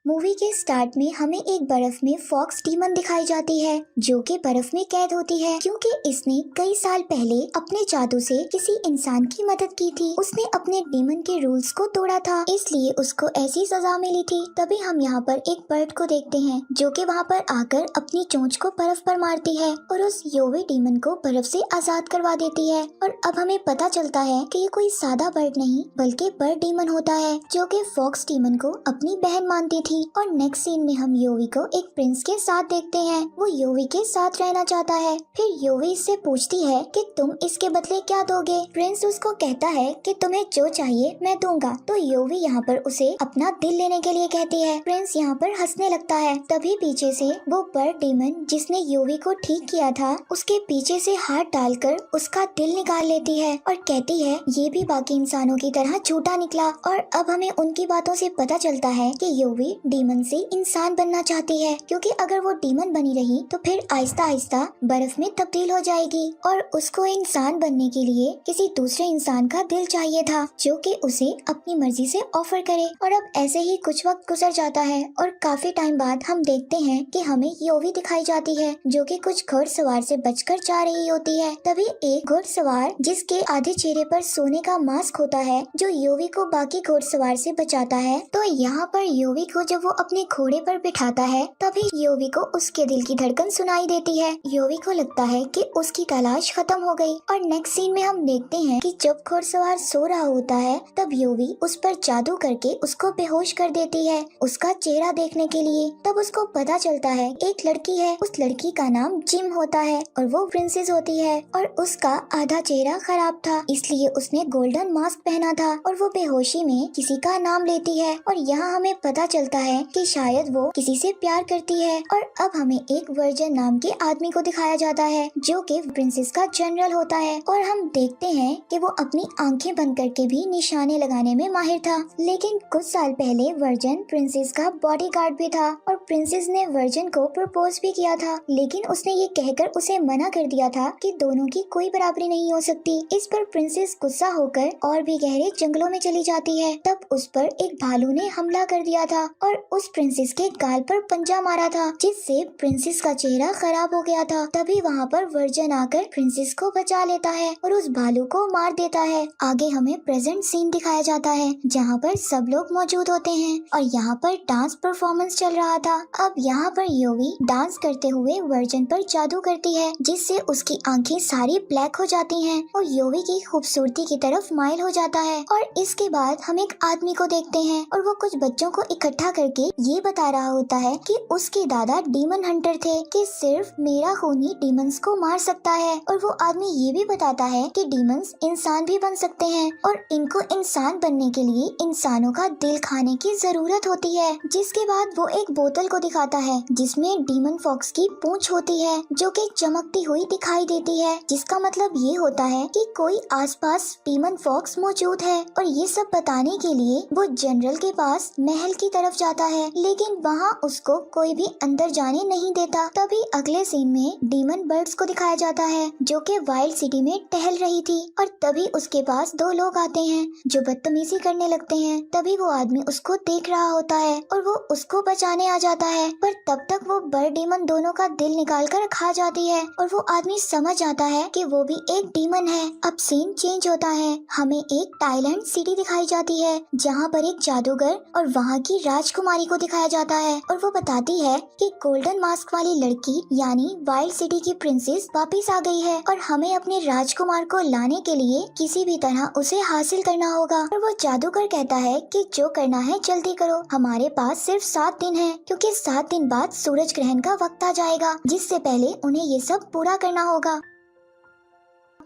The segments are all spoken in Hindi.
मूवी के स्टार्ट में हमें एक बर्फ में फॉक्स डीमन दिखाई जाती है जो कि बर्फ में कैद होती है क्योंकि इसने कई साल पहले अपने जादू से किसी इंसान की मदद की थी। उसने अपने डीमन के रूल्स को तोड़ा था, इसलिए उसको ऐसी सजा मिली थी। तभी हम यहाँ पर एक बर्ड को देखते हैं जो कि वहाँ पर आकर अपनी चोंच को बर्फ पर मारती है और उस योवी डीमन को बर्फ से आजाद करवा देती है। और अब हमें पता चलता है कि ये कोई सादा बर्ड नहीं बल्कि बर्ड डीमन होता है जो कि फॉक्स डीमन को अपनी बहन मानती थी। और नेक्स्ट सीन में हम योवी को एक प्रिंस के साथ देखते हैं। वो योवी के साथ रहना चाहता है। फिर योवी इससे पूछती है कि तुम इसके बदले क्या दोगे। प्रिंस उसको कहता है कि तुम्हें जो चाहिए मैं दूंगा। तो योवी यहाँ पर उसे अपना दिल लेने के लिए कहती है। प्रिंस यहाँ पर हंसने लगता है। तभी पीछे से वो बर्ड डीमन जिसने योवी को ठीक किया था उसके पीछे से हाथ डालकर उसका दिल निकाल लेती है और कहती है ये भी बाकी इंसानों की तरह झूठा निकला। और अब हमें उनकी बातों से पता चलता है कि योवी डीमन से इंसान बनना चाहती है क्योंकि अगर वो डीमन बनी रही तो फिर आहिस्ता आहिस्ता बर्फ में तब्दील हो जाएगी और उसको इंसान बनने के लिए किसी दूसरे इंसान का दिल चाहिए था जो कि उसे अपनी मर्जी से ऑफर करे। और अब ऐसे ही कुछ वक्त गुजर जाता है और काफी टाइम बाद हम देखते हैं कि हमें योवी दिखाई जाती है जो कि कुछ घुड़सवार से बचकर जा रही होती है। तभी एक घुड़सवार जिसके आधे चेहरे पर सोने का मास्क होता है जो योवी को बाकी घुड़सवार से बचाता है। तो यहाँ पर योवी को जब वो अपने घोड़े पर बिठाता है तभी योवी को उसके दिल की धड़कन सुनाई देती है। योवी को लगता है कि उसकी तलाश खत्म हो गई। और नेक्स्ट सीन में हम देखते हैं कि जब घुड़सवार सो रहा होता है तब योवी उस पर जादू करके उसको बेहोश कर देती है उसका चेहरा देखने के लिए। तब उसको पता चलता है एक लड़की है, उस लड़की का नाम जिम होता है और वो प्रिंसेस होती है और उसका आधा चेहरा खराब था इसलिए उसने गोल्डन मास्क पहना था और वो बेहोशी में किसी का नाम लेती है। और यहाँ हमें पता चलता है कि शायद वो किसी से प्यार करती है। और अब हमें एक वर्जन नाम के आदमी को दिखाया जाता है जो कि प्रिंसेस का जनरल होता है और हम देखते हैं कि वो अपनी आंखें बंद करके भी निशाने लगाने में माहिर था। लेकिन कुछ साल पहले वर्जन प्रिंसेस का बॉडीगार्ड भी था और प्रिंसेस ने वर्जन को प्रपोज भी किया था, लेकिन उसने ये कहकर उसे मना कर दिया था कि दोनों की कोई बराबरी नहीं हो सकती। इस पर प्रिंसेस गुस्सा होकर और भी गहरे जंगलों में चली जाती है। तब उस पर एक भालू ने हमला कर दिया था और उस प्रिंसेस के गाल पर पंजा मारा था जिससे प्रिंसेस का चेहरा खराब हो गया था। तभी वहाँ पर वर्जन आकर प्रिंसेस को बचा लेता है और उस भालू को मार देता है। आगे हमें प्रेजेंट सीन दिखाया जाता है जहाँ पर सब लोग मौजूद होते हैं और यहाँ पर डांस परफॉर्मेंस चल रहा था। अब यहाँ पर योवी डांस करते हुए वर्जन पर जादू करती है जिससे उसकी आंखें सारी ब्लैक हो जाती हैं और योवी की खूबसूरती की तरफ माइल हो जाता है। और इसके बाद हम एक आदमी को देखते हैं और वो कुछ बच्चों को इकट्ठा करके ये बता रहा होता है कि उसके दादा डीमन हंटर थे कि सिर्फ मेरा खून ही डीमंस को मार सकता है। और वो आदमी ये भी बताता है कि डीमंस इंसान भी बन सकते हैं और इनको इंसान बनने के लिए इंसानों का दिल खाने की जरूरत होती है। जिसके बाद वो एक बोतल को दिखाता है जिसमें डीमन फॉक्स की पूंछ होती है जो कि चमकती हुई दिखाई देती है, जिसका मतलब ये होता है कि कोई आसपास डीमन फॉक्स मौजूद है। और ये सब बताने के लिए वो जनरल के पास महल की तरफ जाता है, लेकिन वहाँ उसको कोई भी अंदर जाने नहीं देता। तभी अगले सीन में डीमन बर्ड्स को दिखाया जाता है जो कि वाइल्ड सिटी में टहल रही थी और तभी उसके पास दो लोग आते हैं जो बदतमीजी करने लगते हैं। तभी वो आदमी उसको देख रहा होता है और वो उसको बचाने आ जाता है, पर तब तक वो बर्ड डीमन दोनों का दिल निकाल कर खा जाती है और वो आदमी समझ आता है कि वो भी एक डीमन है। अब सीन चेंज होता है, हमें एक थाईलैंड सिटी दिखाई जाती है जहाँ पर एक जादूगर और वहाँ की राजकुमारी को दिखाया जाता है और वो बताती है कि गोल्डन मास्क वाली लड़की यानी वाइल्ड सिटी की प्रिंसेस वापस आ गई है और हमें अपने राजकुमार को लाने के लिए किसी भी तरह उसे हासिल करना होगा। और वो जादूगर कहता है कि जो करना है जल्दी करो, हमारे पास सिर्फ 7 दिन है क्योंकि 7 दिन बाद सूरज ग्रहण का वक्त आ जाएगा जिससे पहले उन्हें ये सब पूरा करना होगा।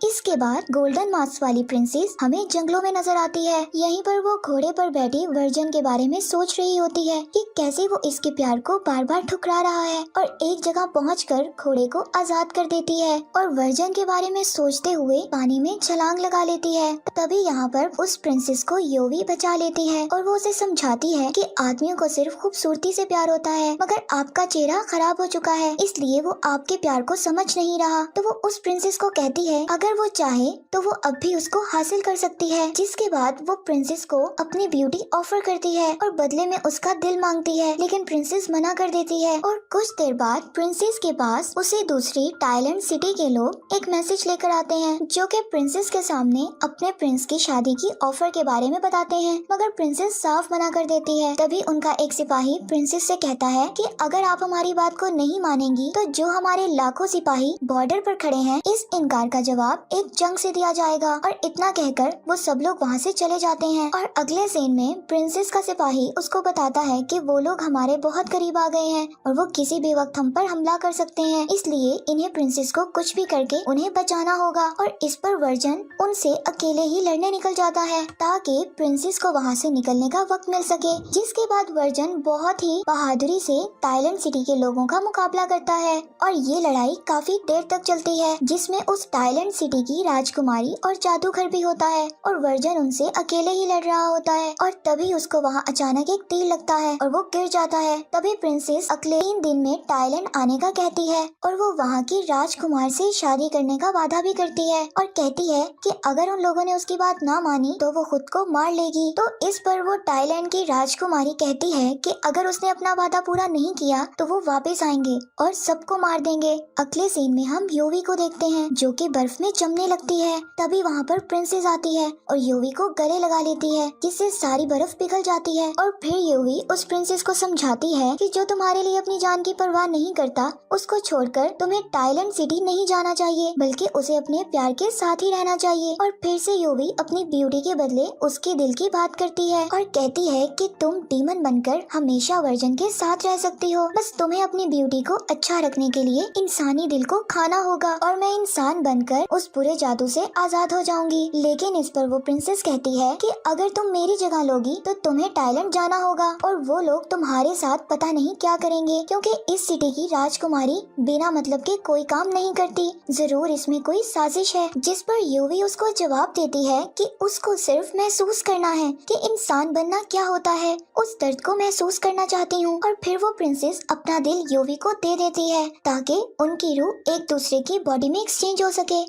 इसके बाद गोल्डन मास्क वाली प्रिंसेस हमें जंगलों में नजर आती है। यहीं पर वो घोड़े पर बैठी वर्जन के बारे में सोच रही होती है कि कैसे वो इसके प्यार को बार बार ठुकरा रहा है और एक जगह पहुंचकर घोड़े को आजाद कर देती है और वर्जन के बारे में सोचते हुए पानी में छलांग लगा लेती है। तभी यहाँ पर उस प्रिंसेस को योवी बचा लेती है और वो उसे समझाती है कि आदमियों को सिर्फ खूबसूरती से प्यार होता है, मगर आपका चेहरा खराब हो चुका है इसलिए वो आपके प्यार को समझ नहीं रहा। तो वो उस प्रिंसेस को कहती है अगर अगर वो चाहे तो वो अब भी उसको हासिल कर सकती है। जिसके बाद वो प्रिंसेस को अपनी ब्यूटी ऑफर करती है और बदले में उसका दिल मांगती है, लेकिन प्रिंसेस मना कर देती है। और कुछ देर बाद प्रिंसेस के पास उसे दूसरी टाइलैंड सिटी के लोग एक मैसेज लेकर आते हैं, जो कि प्रिंसेस के सामने अपने प्रिंस की शादी की ऑफर के बारे में बताते हैं, मगर प्रिंसेस साफ मना कर देती है। तभी उनका एक सिपाही प्रिंसेस से कहता है कि अगर आप हमारी बात को नहीं मानेंगी तो जो हमारे लाखों सिपाही बॉर्डर पर खड़े हैं, इस इनकार का जवाब एक जंग से दिया जाएगा। और इतना कहकर वो सब लोग वहाँ से चले जाते हैं। और अगले सीन में प्रिंसेस का सिपाही उसको बताता है कि वो लोग हमारे बहुत करीब आ गए हैं और वो किसी भी वक्त हम पर हमला कर सकते हैं, इसलिए इन्हें प्रिंसेस को कुछ भी करके उन्हें बचाना होगा। और इस पर वर्जन उनसे अकेले ही लड़ने निकल जाता है ताकि प्रिंसेस को वहाँ से निकलने का वक्त मिल सके। जिसके बाद वर्जन बहुत ही बहादुरी से टाइलैंड सिटी के लोगों का मुकाबला करता है और ये लड़ाई काफी देर तक चलती है, जिसमें उस टाइलैंड सिटी की राजकुमारी और जादूगर भी होता है और वर्जन उनसे अकेले ही लड़ रहा होता है। और तभी उसको वहाँ अचानक एक तीर लगता है और वो गिर जाता है। तभी प्रिंसेस अगले 3 दिन में टाइलैंड आने का कहती है और वो वहाँ की राजकुमार से शादी करने का वादा भी करती है और कहती है कि अगर उन लोगों ने उसकी बात ना मानी तो वो खुद को मार लेगी। तो इस पर वो टाइलैंड की राजकुमारी कहती है कि अगर उसने अपना वादा पूरा नहीं किया तो वो वापस आएंगे और सबको मार देंगे। अगले सीन में हम योवी को देखते हैं, जो कि बर्फ में जमने लगती है। तभी वहाँ पर प्रिंसेस आती है और योवी को गले लगा लेती है, जिससे सारी बर्फ पिघल जाती है। और फिर योवी उस प्रिंसेस को समझाती है कि जो तुम्हारे लिए अपनी जान की परवाह नहीं करता, उसको छोड़कर तुम्हें टाइलैंड सिटी नहीं जाना चाहिए, बल्कि उसे अपने प्यार के साथ ही रहना चाहिए। और फिर से योवी अपनी ब्यूटी के बदले उसके दिल की बात करती है और कहती है कि तुम डीमन बनकर हमेशा वर्जन के साथ रह सकती हो, बस तुम्हें अपनी ब्यूटी को अच्छा रखने के लिए इंसानी दिल को खाना होगा और मैं इंसान बनकर उस बुरे जादू से आजाद हो जाऊंगी। लेकिन इस पर वो प्रिंसेस कहती है कि अगर तुम मेरी जगह लोगी तो तुम्हें टाइलैंड जाना होगा और वो लोग तुम्हारे साथ पता नहीं क्या करेंगे, क्योंकि इस सिटी की राजकुमारी बिना मतलब के कोई काम नहीं करती, जरूर इसमें कोई साजिश है। जिस पर योवी उसको जवाब देती है कि उसको सिर्फ महसूस करना है कि इंसान बनना क्या होता है, उस दर्द को महसूस करना चाहती हूँ। और फिर वो प्रिंसेस अपना दिल योवी को दे देती है ताकि उनकी रूह एक दूसरे की बॉडी में एक्सचेंज हो सके।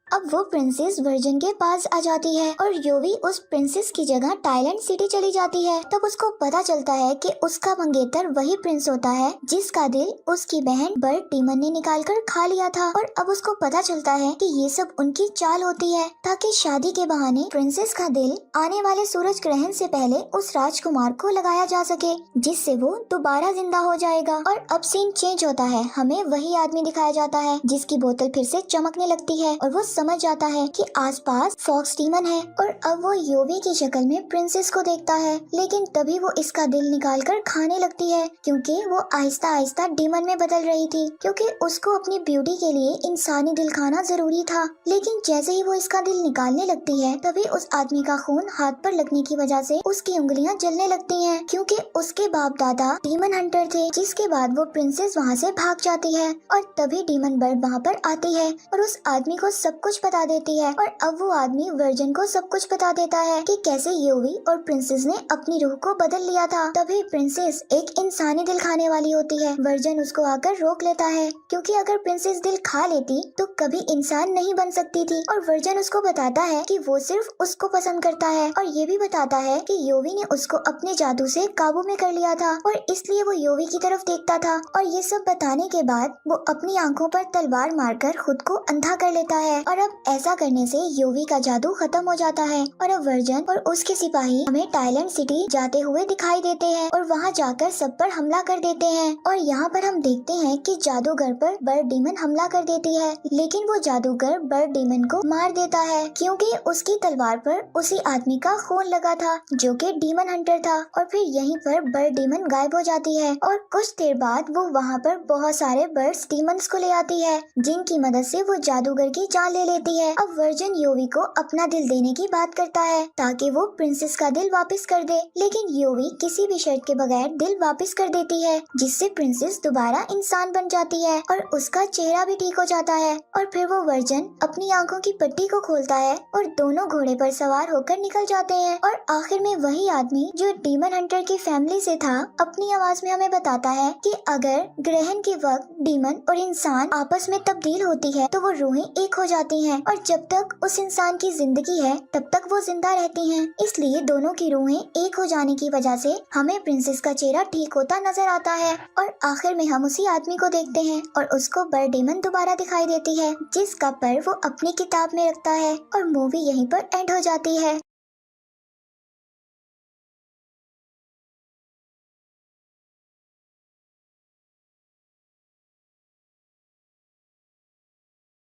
अब वो प्रिंसेस वर्जन के पास आ जाती है और योवी उस प्रिंसेस की जगह टाइलैंड सिटी चली जाती है। तब उसको पता चलता है कि उसका मंगेतर वही प्रिंस होता है जिसका दिल उसकी बहन बर्ड डीमन ने निकाल कर खा लिया था। और अब उसको पता चलता है कि ये सब उनकी चाल होती है ताकि शादी के बहाने प्रिंसेस का दिल आने वाले सूरज ग्रहण से पहले उस राजकुमार को लगाया जा सके, जिससे वो दोबारा जिंदा हो जाएगा। और अब सीन चेंज होता है, हमें वही आदमी दिखाया जाता है जिसकी बोतल फिर से चमकने लगती है और वो समझ जाता है कि आसपास फॉक्स डीमन है। और अब वो योवी की शक्ल में प्रिंसेस को देखता है, लेकिन तभी वो इसका दिल निकालकर खाने लगती है क्योंकि वो आहिस्ता आहिस्ता डीमन में बदल रही थी, क्योंकि उसको अपनी ब्यूटी के लिए इंसानी दिल खाना जरूरी था। लेकिन जैसे ही वो इसका दिल निकालने लगती है तभी उस आदमी का खून हाथ पर लगने की वजह से उसकी उंगलियां जलने लगती हैं, क्योंकि उसके बाप दादा डीमन हंटर थे। जिसके बाद वो प्रिंसेस वहाँ से भाग जाती है और तभी डीमन बर्ड वहाँ पर आती है और उस आदमी को सब कुछ बता देती है। और अब वो आदमी वर्जन को सब कुछ बता देता है कि कैसे योवी और प्रिंसेस ने अपनी रूह को बदल लिया था। तभी प्रिंसेस एक इंसानी दिल खाने वाली होती है। वर्जन उसको आकर रोक लेता है क्योंकि अगर प्रिंसेस दिल खा लेती तो कभी इंसान नहीं बन सकती थी। और वर्जन उसको बताता है कि वो सिर्फ उसको पसंद करता है और ये भी बताता है कि योवी ने उसको अपने जादू से काबू में कर लिया था और इसलिए वो योवी की तरफ देखता था। और ये सब बताने के बाद वो अपनी आंखों पर तलवार मारकर खुद को अंधा कर लेता है और अब ऐसा करने से योवी का जादू खत्म हो जाता है। और अब वर्जन और उसके सिपाही हमें टाइलैंड सिटी जाते हुए दिखाई देते हैं और वहाँ जाकर सब पर हमला कर देते हैं। और यहाँ पर हम देखते हैं कि जादूगर पर बर्ड डीमन हमला कर देती है, लेकिन वो जादूगर बर्ड डीमन को मार देता है क्योंकि उसकी तलवार पर उसी आदमी का खून लगा था जो कि डीमन हंटर था। और फिर यहीं पर बर्ड डीमन गायब हो जाती है और कुछ देर बाद वो वहाँ पर बहुत सारे बर्ड्स डीमंस को ले आती है, जिनकी मदद से वो जादूगर की जान ले लेती है। अब वर्जन योवी को अपना दिल देने की बात करता है ताकि वो प्रिंसेस का दिल वापस कर दे, लेकिन योवी किसी भी शर्त के बगैर दिल वापस कर देती है, जिससे प्रिंसेस दोबारा इंसान बन जाती है और उसका चेहरा भी ठीक हो जाता है। और फिर वो वर्जन अपनी आंखों की पट्टी को खोलता है और दोनों घोड़े पर सवार होकर निकल जाते हैं। और आखिर में वही आदमी जो डीमन हंटर की फैमिली से था अपनी आवाज में हमें बताता है कि अगर ग्रहण के वक्त डीमन और इंसान आपस में तब्दील होती है तो वो रूहें एक हो जाती जाती हैं और जब तक उस इंसान की जिंदगी है तब तक वो जिंदा रहती हैं। इसलिए दोनों की रूहें एक हो जाने की वजह से हमें प्रिंसेस का चेहरा ठीक होता नजर आता है और आखिर में हम उसी आदमी को देखते हैं और उसको बर डेमन दोबारा दिखाई देती है जिसका पर वो अपनी किताब में रखता है और मूवी यहीं पर एंड हो जाती है।